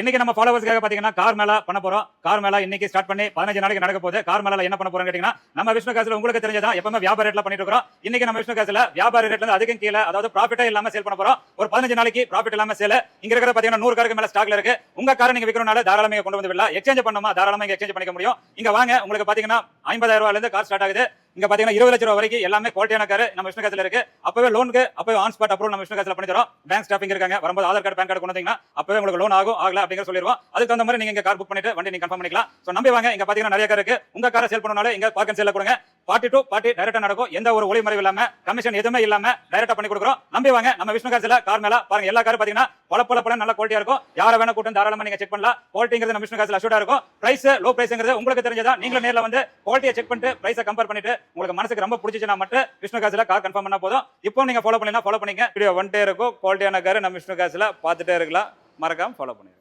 இன்னைக்கு நம்ம ஃபாலோவர்ஸ்க்காக பாத்தீங்கன்னா கார் மேல பண்ண போறோம். கார் மேல இன்னைக்கு ஸ்டார்ட் பண்ணி 15 நாளைக்கு நடக்க போகுது. கார் மேல என்ன பண்ண போறோம்னு கேட்டீங்கன்னா, நம்ம விஷ்ணு காசுல உங்களுக்கு தெரிஞ்சதா எப்பவுமே வியாபார ரேட்ல பண்ணிட்டு இருக்கோம். இன்னைக்கு நம்ம விஷ்ணு காசுல வியாபார ரேட்ல இருந்து அதுக்கும் கீழ, அதாவது ப்ராஃபிட்டே இல்லாம சேல் பண்ண போறோம். ஒரு 15 நாளைக்கு ப்ராஃபிட் இல்லாம சேல். இங்க இருக்கிற பாத்தீங்கன்னா 100 காருக்கு மேல ஸ்டாக்ல இருக்கு. உங்க காரை நீங்க விக்கிறனால தாராளமா கொண்டு வந்து விடலாம். எக்ஸ்சேஞ்ச் பண்ணுமா தாராளமா இங்க எக்ஸ்சேஞ்ச் பண்ணிக்க முடியும். இங்க வாங்க, உங்களுக்கு பாத்தீங்கன்னா 50,000 ரூபாயில இருந்து கார் ஸ்டார்ட் ஆகுது. இங்க பாத்தீங்கன்னா 20 லட்சம் ரூபாய் வரைக்கும் எல்லாமே குவாலிட்டியான கார் நம்ம விஷ்ணு காசுல இருக்கு. அப்பவே லோனுக்கு அப்பவே ஆன் ஸ்பாட் அப்ரூவல் நம்ம விஷ்ணு காசுல பண்ணி தரோம். பேங்க் ஸ்டாஃபிங் இருக்காங்க. வரும்போது ஆதார் கார்டு, பேன் கார்டு கொண்டு வந்தீங்கன்னா அப்பவே உங்களுக்கு லோன் ஆகும் ஆகல அப்படிங்கற சொல்லிடுவோம். அதுக்கு தகுந்த மாதிரி நீங்க இங்க கார் புக் பண்ணிட்டு வண்டி நீங்க கன்ஃபார்ம் பண்ணிக்கலாம். சோ நம்பி வாங்க. இங்க பாத்தீங்கன்னா நிறைய கார் இருக்கு. உங்க காரை சேல் பண்ணனால இங்க பார்க் அண்ட் சேல்ல கொடுங்க. பார்ட்டி டு பார்ட்டி டைரக்டா நடக்கும். எந்த ஒரு ஒளி மறைவு இல்லாம, கமிஷன் எதுவுமே இல்லாம டைரக்டா பண்ணி கொடுக்குறோம். நம்பி வாங்க. நம்ம விஷ்ணு காசுல கார் மேல பாருங்க, எல்லா காரும் பாத்தீங்கன்னா பல நல்ல குவாலிட்டியா இருக்கும். யார வேணா கூட்டம் தாராளமா நீங்க செக் பண்ணலாம். குவாலிட்டிங்கிறது நம்ம விஷ்ணு காசுல அஷ்யூர்டா இருக்கும். பிரைஸ் லோ பிரைஸ்ங்கிறது உங்களுக்கு தெரிஞ்சதா, நீங்களும் நேர்ல வந்து குவாலிட்டியை செக் பண்ணிட்டு பிரைஸை கம்பேர் பண்ணிட்டு உங்களுக்கு மனசுக்கு ரொம்ப பிடிச்சிச்சுனா மட்டும் விஷ்ணு காசுல கார் கன்ஃபார்ம் பண்ணா போதும். இப்போ நீங்க ஃபாலோ பண்ணீங்கன்னா ஃபாலோ பண்ணீங்க. வீடியோ வந்துட்டே இருக்கும். குவாலிட்டியான கார் நம்ம விஷ்ணு காசுல பார்த்துட்டே இருக்கலாம். மறக்காம ஃபாலோ பண்ணுங்க.